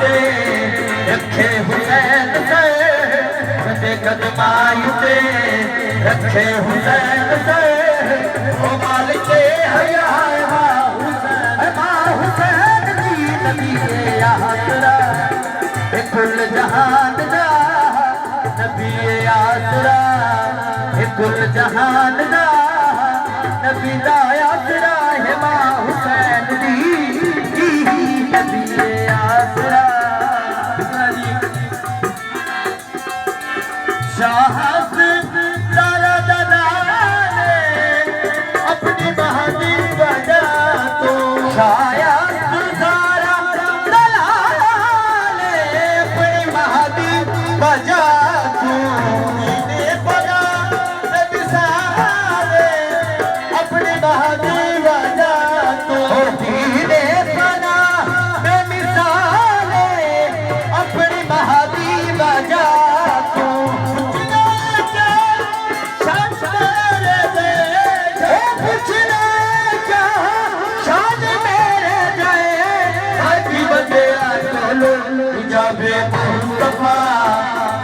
ते रखे हुसैन से कदे कदमाई ते रखे हुसैन से ओ मालिके हया हुसैन दी नबी आसरा कुल जहान दा नबी आसरा कुल जहान दा नबी दा आसरा है मां हुसैन दी नबी आसरा शाहस दारा दलाले अपनी महदी बजा तो छाया दारा दलाले अपनी महदी बजा तू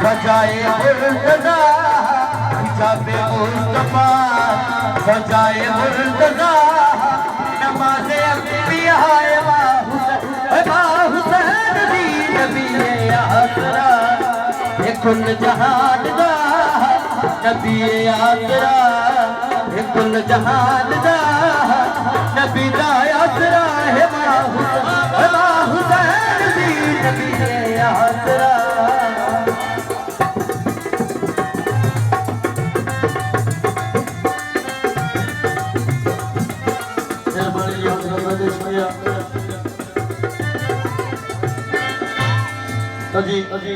बजाए मुर्तज़ा हिजाबे मुस्तफा बजाए मुर्तज़ा नमाज़े अंबिया हुसैन दी नबी आसरा ये कुल जहान दा नबी आसरा ये कुल जहान दा नबी दा आसरा है मां हुसैन दी नबी आसरा जी जी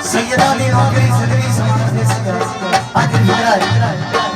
सैयदा दी नौकरी जिंदगी समाज दे सिया आखिर हिजरा